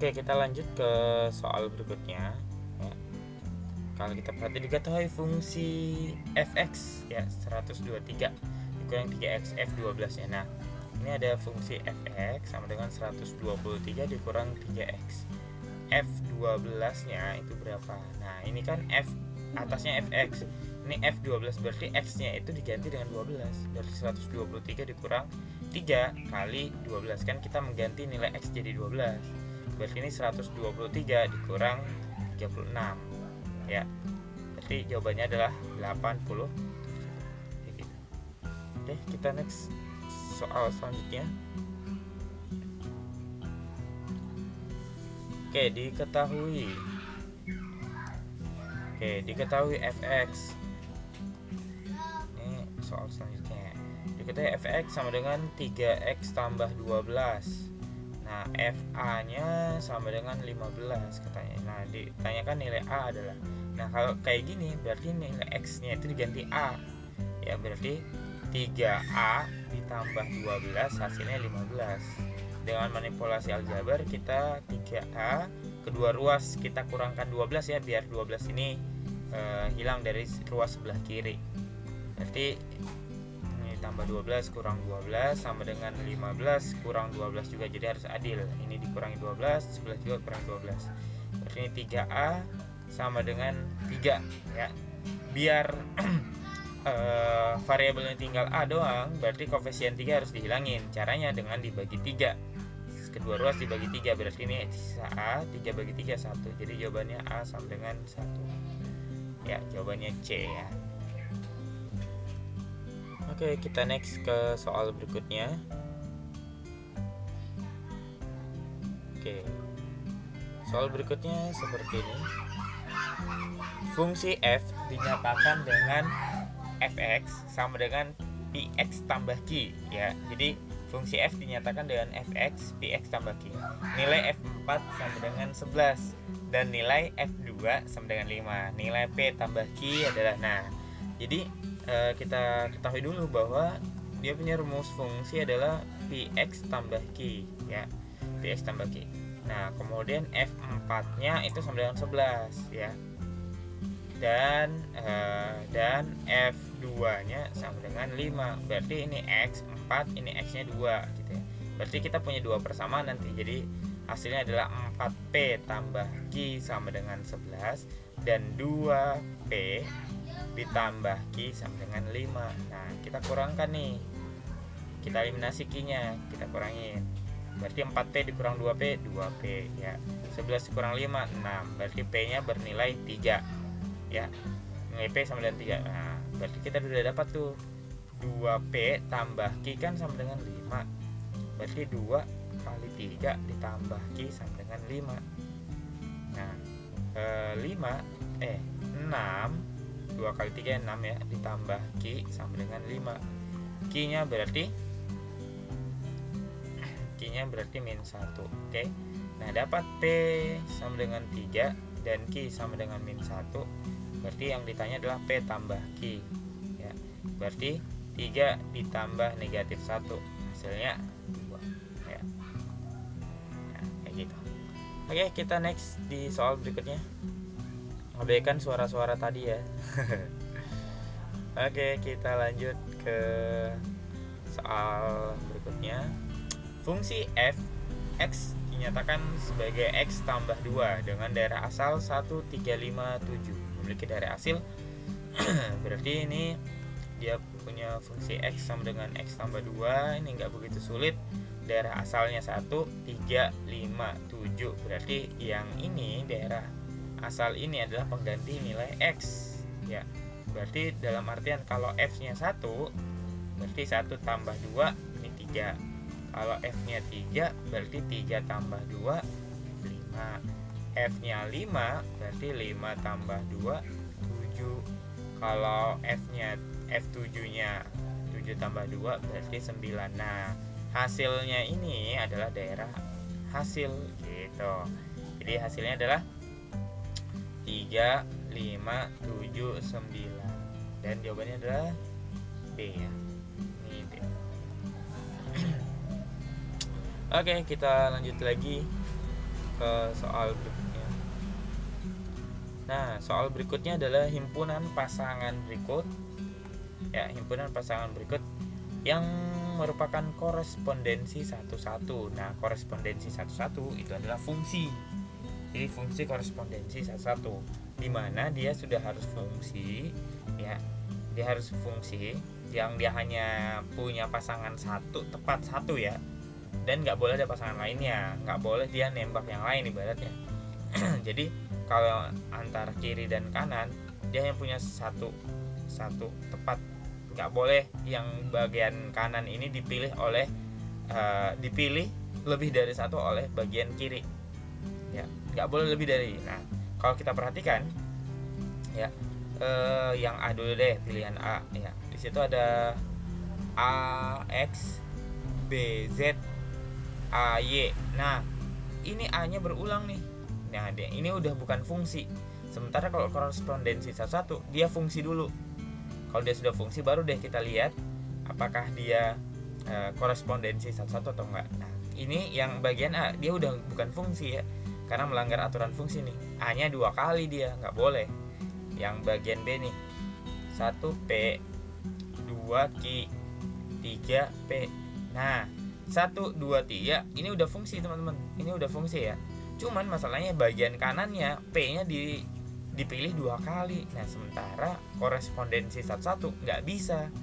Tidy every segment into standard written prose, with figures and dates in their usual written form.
Oke, kita lanjut ke soal berikutnya ya. Kalau kita perhatikan diketahui fungsi fx ya 123 dikurang 3x f12 ya. Nah, ini ada fungsi fx sama dengan 123 dikurang 3x. F12 nya itu berapa? Nah, ini kan f atasnya fx. Ini f12 berarti x nya itu diganti dengan 12. Berarti 123 dikurang 3 kali 12, kan kita mengganti nilai x jadi 12. Berarti ini 123 dikurang 36 ya. Berarti jawabannya adalah 80. Oke, kita next soal selanjutnya. Oke, diketahui fx. Ini soal selanjutnya. Diketahui fx sama dengan 3x tambah 12. Nah, FA-nya sama dengan 15 katanya. Nah, ditanyakan nilai A adalah. Nah, kalau kayak gini berarti nilai X-nya itu diganti A. Ya, berarti 3A ditambah 12 hasilnya 15. Dengan manipulasi aljabar kita 3A kedua ruas kita kurangkan 12 ya, biar 12 ini hilang dari ruas sebelah kiri. Berarti tambah 12 kurang 12 sama dengan 15 kurang 12 juga, jadi harus adil. Ini dikurangi 12, sebelah juga kurang 12. Berarti ini 3A sama dengan 3 ya. Biar variabelnya tinggal A doang, berarti koefisien 3 harus dihilangin. Caranya dengan dibagi 3. Kedua ruas dibagi 3, berarti ini sisa A, 3 bagi 3 1. Jadi jawabannya A sama dengan 1. Ya, jawabannya C ya. Oke, kita next ke soal berikutnya. Oke, soal berikutnya seperti ini. Fungsi f dinyatakan dengan fx sama dengan px tambah q ya. Jadi fungsi f dinyatakan dengan fx px tambah q. Nilai f4 sama dengan 11 dan nilai f2 sama dengan 5. Nilai p tambah q adalah, nah, jadi kita ketahui dulu bahwa dia punya rumus fungsi adalah px tambah q ya, px tambah q. Nah, kemudian f4 nya itu sama dengan 11 ya, dan f2 nya sama dengan 5. Berarti ini x4, ini x nya 2 gitu ya. Berarti kita punya dua persamaan nanti. Jadi hasilnya adalah 4p tambah q sama dengan 11 dan 2p ditambah q sama dengan 5. Nah, kita kurangkan nih, kita eliminasi q-nya, kita kurangin. Berarti 4p dikurang 2p, 2p ya. 11 dikurang 5, 6. Berarti p-nya bernilai 3 ya. Nilai p sama dengan 3. Nah, berarti kita sudah dapat tuh 2p tambah q kan sama dengan 5. Berarti 2 kali 3 ditambah q sama dengan 5. Nah, 6, 2 kali 3 6 ya, ditambah q sama dengan 5. Q-nya berarti min 1. Oke. Nah, dapat P sama dengan 3 dan Q sama dengan min 1. Berarti yang ditanya adalah P tambah Q ya. Berarti 3 ditambah negatif 1 hasilnya 2 ya. Nah, kayak gitu. Oke, kita next di soal berikutnya. Abaikan suara-suara tadi ya. Oke, kita lanjut ke soal berikutnya. Fungsi f x dinyatakan sebagai x tambah 2 dengan daerah asal 1, 3, 5, 7. Memiliki daerah hasil. Berarti ini dia punya fungsi x sama dengan x tambah 2. Ini nggak begitu sulit. Daerah asalnya 1, 3, 5, 7. Berarti yang ini daerah asal ini adalah pengganti nilai x ya. Berarti dalam artian kalau f-nya 1, berarti 1 tambah 2 ini 3. Kalau f-nya 3, berarti 3 tambah 2 5. F-nya 5, berarti 5 tambah 2 7. Kalau f7-nya 7 tambah 2 berarti 9. Nah, hasilnya ini adalah daerah hasil gitu. Jadi hasilnya adalah 3, 5, 7, 9. Dan jawabannya adalah B ya. Ini B. Oke, kita lanjut lagi. ke soal berikutnya. Nah, soal berikutnya adalah himpunan pasangan berikut. Ya, himpunan pasangan berikut yang merupakan korespondensi satu-satu. Nah, korespondensi satu-satu itu adalah fungsi. Jadi fungsi korespondensi satu-satu, di mana dia sudah harus fungsi, ya. Dia harus fungsi yang dia hanya punya pasangan satu, tepat satu ya. Dan nggak boleh ada pasangan lainnya, nggak boleh dia nembak yang lain ibaratnya. Jadi kalau antara kiri dan kanan dia yang punya satu tepat, nggak boleh yang bagian kanan ini dipilih lebih dari satu oleh bagian kiri, ya nggak boleh lebih dari. Nah, kalau kita perhatikan ya, yang A dulu deh, pilihan A ya, di situ ada A X B Z A Y. Nah, ini A nya berulang nih. Nah, ini udah bukan fungsi. Sementara kalau korespondensi satu-satu dia fungsi dulu. Kalau dia sudah fungsi baru deh kita lihat apakah dia korespondensi satu-satu atau enggak. Nah, ini yang bagian A dia udah bukan fungsi ya, karena melanggar aturan fungsi nih. A nya 2 kali dia nggak boleh. Yang bagian B nih, 1 P 2 Q 3 P. Nah, 1 2 3 ini udah fungsi teman-teman, ini udah fungsi ya. Cuman masalahnya bagian kanannya P nya dipilih 2 kali. Nah, sementara korespondensi satu-satu nggak bisa,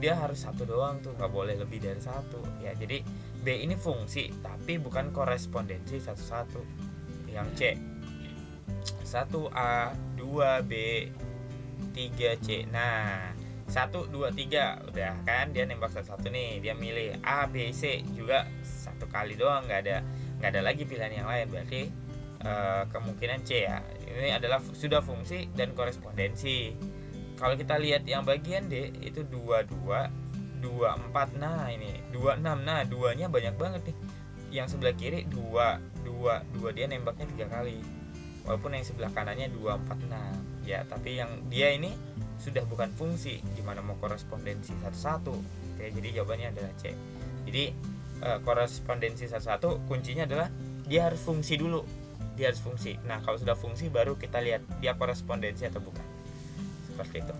dia harus satu doang tuh, nggak boleh lebih dari satu ya. Jadi B ini fungsi tapi bukan korespondensi satu-satu. Yang C, 1A 2B 3C. Nah, 1 2 3 udah kan dia nembak satu-satu nih, dia milih A B C juga satu kali doang, nggak ada lagi pilihan yang lain. Berarti kemungkinan C ya, ini adalah sudah fungsi dan korespondensi. Kalau kita lihat yang bagian D itu 22 24. Nah, ini 26. Nah, 2-nya banyak banget nih. Yang sebelah kiri 2 dia nembaknya 3 kali. Walaupun yang sebelah kanannya 2 4 6. Ya, tapi yang dia ini sudah bukan fungsi, gimana mau korespondensi satu-satu. Oke, jadi jawabannya adalah C. Jadi korespondensi satu-satu kuncinya adalah dia harus fungsi dulu. Dia harus fungsi. Nah, kalau sudah fungsi baru kita lihat dia korespondensi atau bukan. Seperti itu.